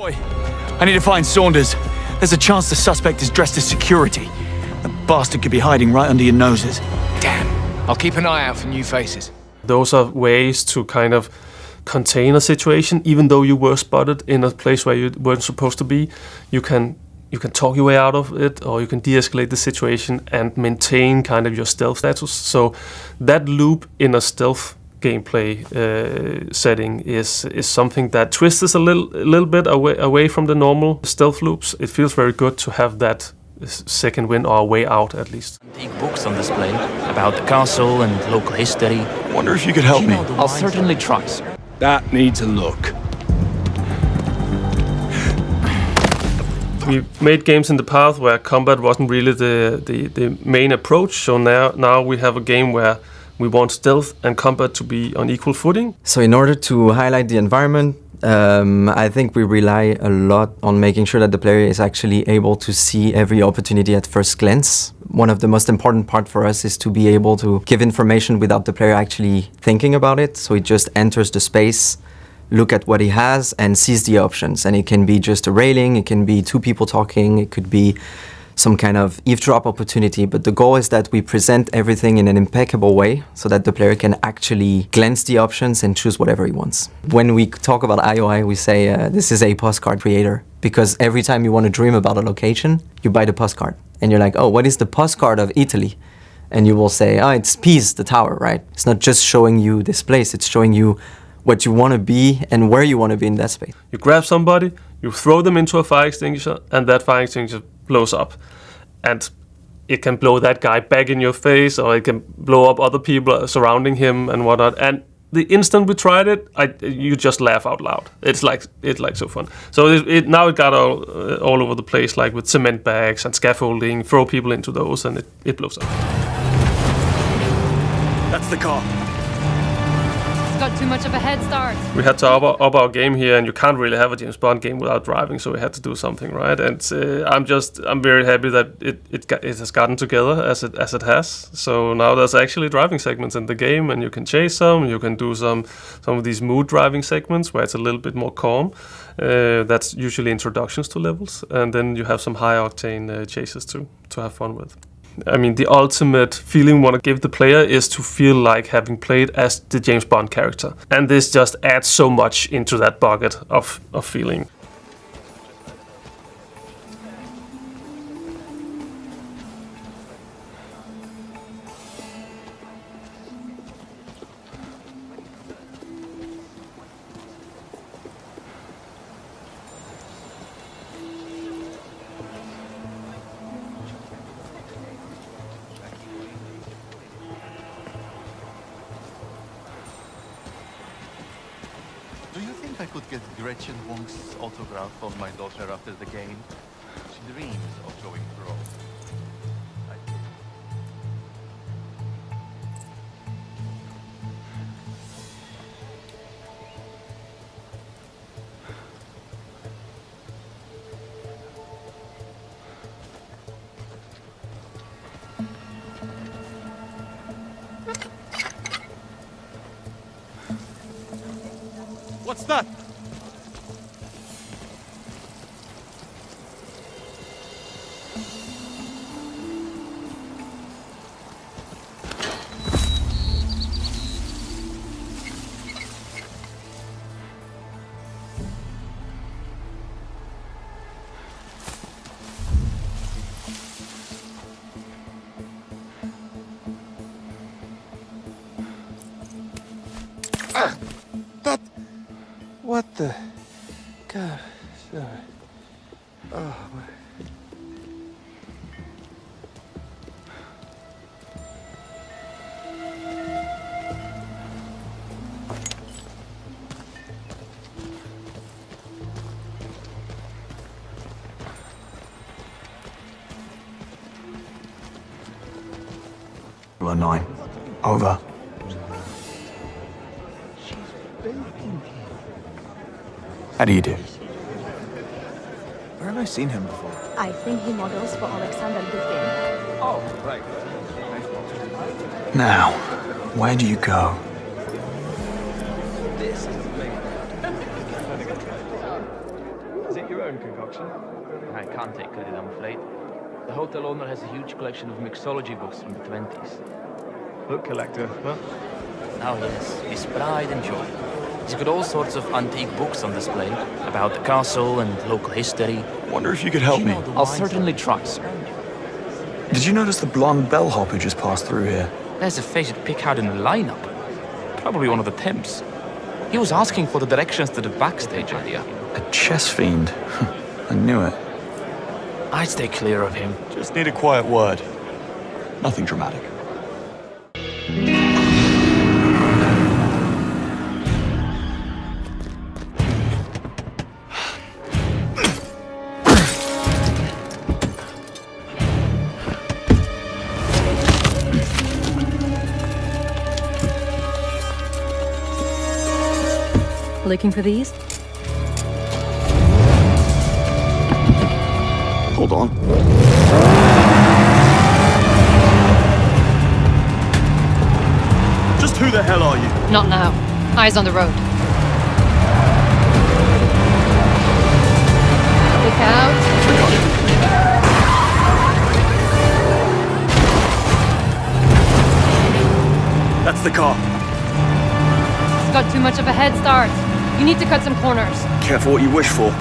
Boy, I need to find Saunders. There's a chance the suspect is dressed as security. The bastard could be hiding right under your noses. Damn. I'll keep an eye out for new faces. Those are ways to kind of contain a situation, even though you were spotted in a place where you weren't supposed to be. You can talk your way out of it, or you can de-escalate the situation and maintain kind of your stealth status. So that loop in a stealth gameplay setting is something that twists us a little bit away from the normal stealth loops. It feels very good to have that second win, or a way out at least. Antique books on display about the castle and local history. Wonder if you could help me. I'll certainly try, sir. That needs a look. We made games in the past where combat wasn't really the main approach, so now we have a game where we want stealth and combat to be on equal footing. So in order to highlight the environment, I think we rely a lot on making sure that the player is actually able to see every opportunity at first glance. One of the most important part for us is to be able to give information without the player actually thinking about it. So he just enters the space, look at what he has, and sees the options. And it can be just a railing, it can be two people talking, it could be some kind of eavesdrop opportunity, but the goal is that we present everything in an impeccable way so that the player can actually glance the options and choose whatever he wants. When we talk about IOI, we say this is a postcard creator, because every time you want to dream about a location, you buy the postcard. And you're like, oh, what is the postcard of Italy? And you will say, oh, it's Pise, the tower, right? It's not just showing you this place, it's showing you what you want to be and where you want to be in that space. You grab somebody, you throw them into a fire extinguisher, and that fire extinguisher blows up. And it can blow that guy back in your face, or it can blow up other people surrounding him and whatnot. And the instant we tried it, you just laugh out loud. It's like so fun. So now it got all over the place, like with cement bags and scaffolding. Throw people into those, and it blows up. That's the car. Got too much of a head start. We had to up our game here, and you can't really have a James Bond game without driving, so we had to do something, right? And I'm very happy that it has gotten together as it has. So now there's actually driving segments in the game, and you can chase some. You can do some of these mood driving segments where it's a little bit more calm. That's usually introductions to levels, and then you have some high octane chases to have fun with. I mean, the ultimate feeling we want to give the player is to feel like having played as the James Bond character. And this just adds so much into that bucket of feeling. Do you think I could get Gretchen Wong's autograph on my daughter after the game? She dreams of going pro. What's that? That... What the... God... Sorry. Oh, my... Well, 9. Over. How do you do? Where have I seen him before? I think he models for Alexander Dugin. Oh, right. Now, where do you go? Is it your own concoction? I can't take credit, I'm afraid. The hotel owner has a huge collection of mixology books from the 20s. Book collector, huh? Oh yes, his pride and joy. He's got all sorts of antique books on display about the castle and local history. Wonder if you could help me. I'll certainly try, sir. Did you notice the blonde bellhop who just passed through here? There's a face at pick out in the lineup. Probably one of the temps. He was asking for the directions to the backstage area. A chess fiend. I knew it. I'd stay clear of him. Just need a quiet word. Nothing dramatic. Looking for these? Hold on. Just who the hell are you? Not now. Eyes on the road. Look out. That's the car. It's got too much of a head start. You need to cut some corners. Careful what you wish for.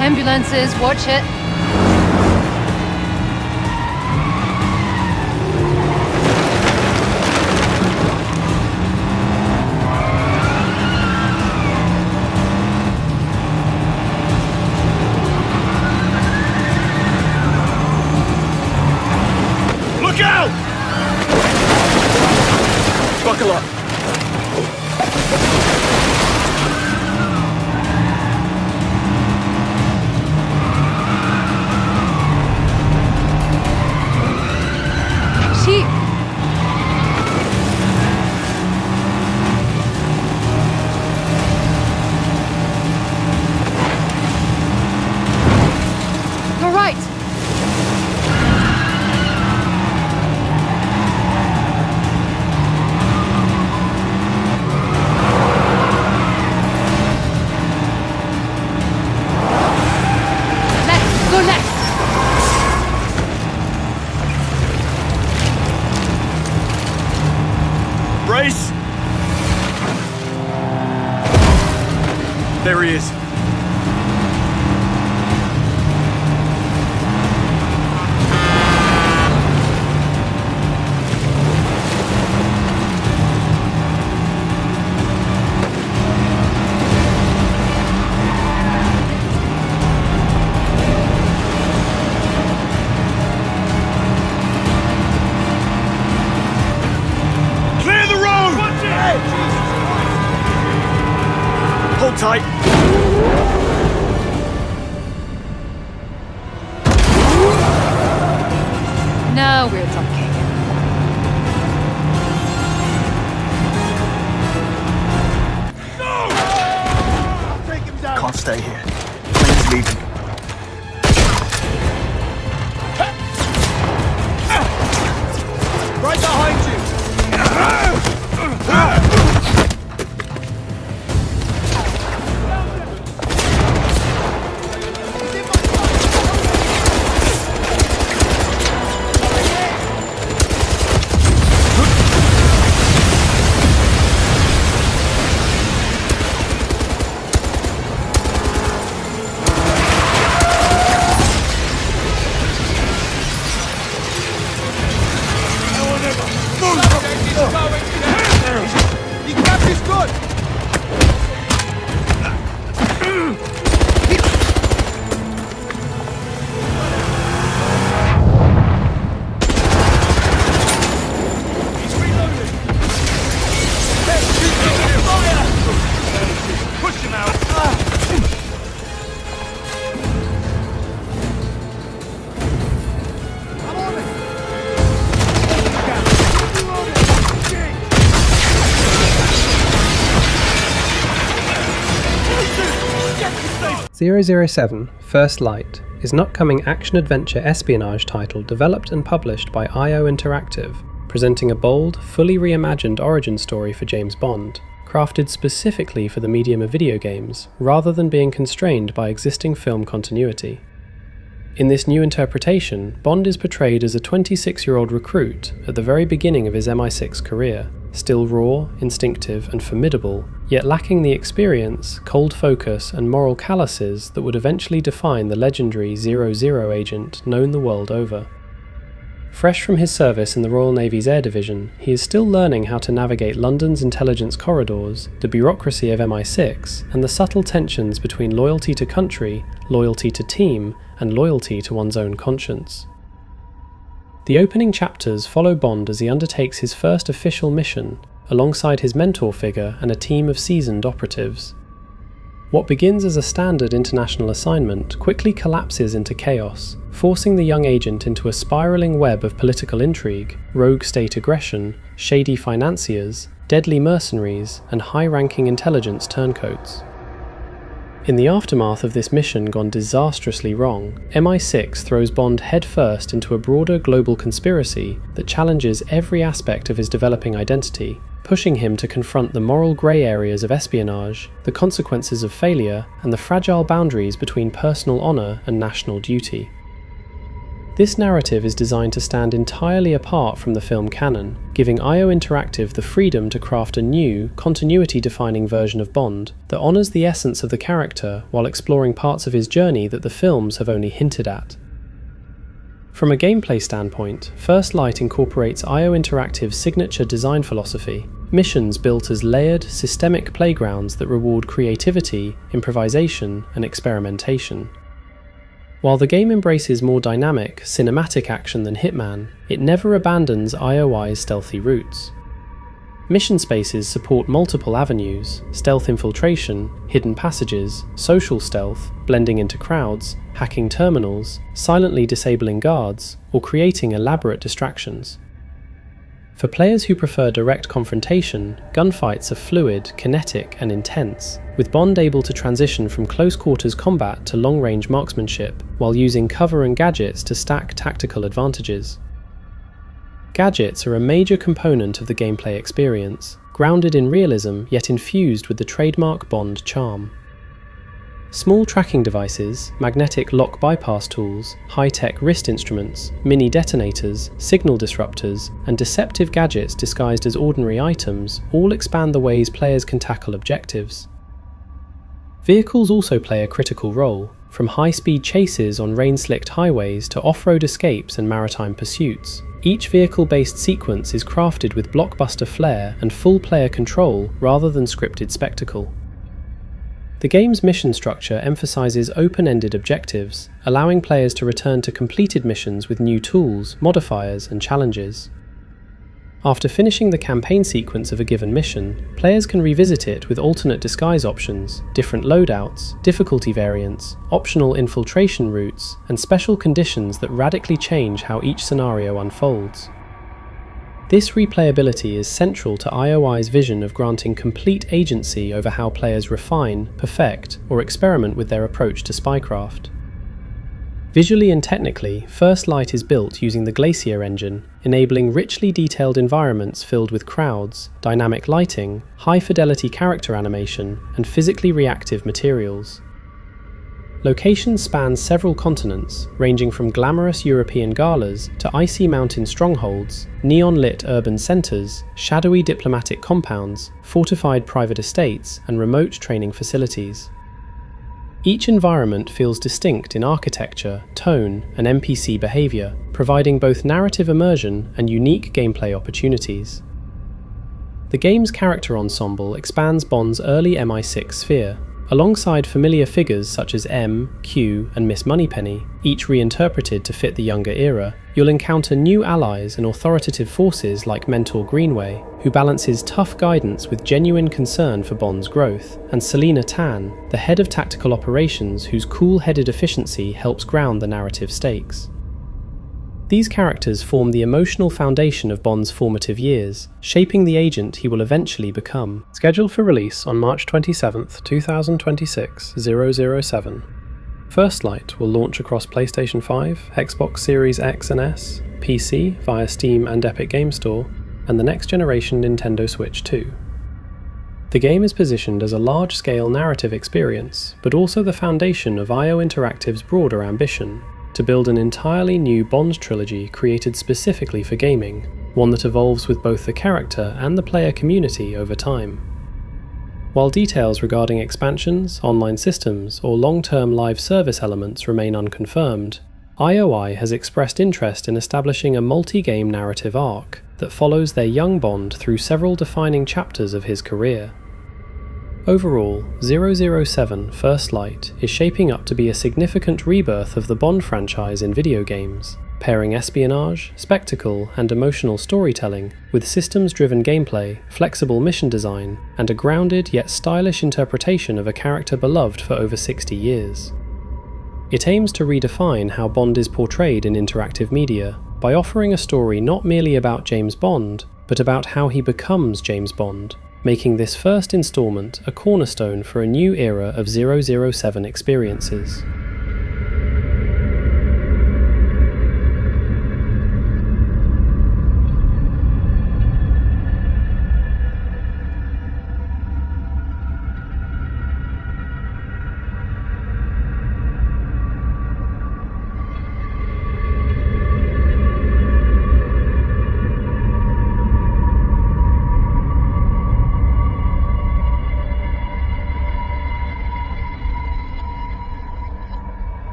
Ambulances, watch it. Look out! Buckle up. Sheep. You're right. Left, go left. Brace! There he is. Clear the road! Hold tight. Now we're talking. Can't stay here. Plane's leaving. Right behind you! 007 First Light is an upcoming action-adventure espionage title developed and published by IO Interactive, presenting a bold, fully reimagined origin story for James Bond, crafted specifically for the medium of video games, rather than being constrained by existing film continuity. In this new interpretation, Bond is portrayed as a 26-year-old recruit at the very beginning of his MI6 career, still raw, instinctive, and formidable, yet lacking the experience, cold focus, and moral calluses that would eventually define the legendary 00 agent known the world over. Fresh from his service in the Royal Navy's Air Division, he is still learning how to navigate London's intelligence corridors, the bureaucracy of MI6, and the subtle tensions between loyalty to country, loyalty to team, and loyalty to one's own conscience. The opening chapters follow Bond as he undertakes his first official mission, alongside his mentor figure and a team of seasoned operatives. What begins as a standard international assignment quickly collapses into chaos, forcing the young agent into a spiralling web of political intrigue, rogue state aggression, shady financiers, deadly mercenaries, and high-ranking intelligence turncoats. In the aftermath of this mission gone disastrously wrong, MI6 throws Bond headfirst into a broader global conspiracy that challenges every aspect of his developing identity, pushing him to confront the moral grey areas of espionage, the consequences of failure, and the fragile boundaries between personal honour and national duty. This narrative is designed to stand entirely apart from the film canon, giving IO Interactive the freedom to craft a new, continuity-defining version of Bond that honours the essence of the character while exploring parts of his journey that the films have only hinted at. From a gameplay standpoint, First Light incorporates IO Interactive's signature design philosophy, missions built as layered, systemic playgrounds that reward creativity, improvisation, and experimentation. While the game embraces more dynamic, cinematic action than Hitman, it never abandons IOI's stealthy roots. Mission spaces support multiple avenues: stealth infiltration, hidden passages, social stealth, blending into crowds, hacking terminals, silently disabling guards, or creating elaborate distractions. For players who prefer direct confrontation, gunfights are fluid, kinetic, and intense, with Bond able to transition from close-quarters combat to long-range marksmanship, while using cover and gadgets to stack tactical advantages. Gadgets are a major component of the gameplay experience, grounded in realism yet infused with the trademark Bond charm. Small tracking devices, magnetic lock bypass tools, high-tech wrist instruments, mini detonators, signal disruptors, and deceptive gadgets disguised as ordinary items all expand the ways players can tackle objectives. Vehicles also play a critical role, from high-speed chases on rain-slicked highways to off-road escapes and maritime pursuits. Each vehicle-based sequence is crafted with blockbuster flair and full player control rather than scripted spectacle. The game's mission structure emphasizes open-ended objectives, allowing players to return to completed missions with new tools, modifiers, and challenges. After finishing the campaign sequence of a given mission, players can revisit it with alternate disguise options, different loadouts, difficulty variants, optional infiltration routes, and special conditions that radically change how each scenario unfolds. This replayability is central to IOI's vision of granting complete agency over how players refine, perfect, or experiment with their approach to spycraft. Visually and technically, First Light is built using the Glacier engine, enabling richly detailed environments filled with crowds, dynamic lighting, high-fidelity character animation, and physically reactive materials. Locations span several continents, ranging from glamorous European galas to icy mountain strongholds, neon-lit urban centres, shadowy diplomatic compounds, fortified private estates, and remote training facilities. Each environment feels distinct in architecture, tone, and NPC behaviour, providing both narrative immersion and unique gameplay opportunities. The game's character ensemble expands Bond's early MI6 sphere. Alongside familiar figures such as M, Q, and Miss Moneypenny, each reinterpreted to fit the younger era, you'll encounter new allies and authoritative forces like Mentor Greenway, who balances tough guidance with genuine concern for Bond's growth, and Selena Tan, the head of tactical operations whose cool-headed efficiency helps ground the narrative stakes. These characters form the emotional foundation of Bond's formative years, shaping the agent he will eventually become. Scheduled for release on March 27th, 2026, 007. First Light will launch across PlayStation 5, Xbox Series X and S, PC via Steam and Epic Game Store, and the next generation Nintendo Switch 2. The game is positioned as a large-scale narrative experience, but also the foundation of IO Interactive's broader ambition to build an entirely new Bond trilogy created specifically for gaming, one that evolves with both the character and the player community over time. While details regarding expansions, online systems, or long-term live service elements remain unconfirmed, IOI has expressed interest in establishing a multi-game narrative arc that follows their young Bond through several defining chapters of his career. Overall, 007 First Light is shaping up to be a significant rebirth of the Bond franchise in video games, pairing espionage, spectacle, and emotional storytelling with systems-driven gameplay, flexible mission design, and a grounded yet stylish interpretation of a character beloved for over 60 years. It aims to redefine how Bond is portrayed in interactive media by offering a story not merely about James Bond, but about how he becomes James Bond, making this first installment a cornerstone for a new era of 007 experiences.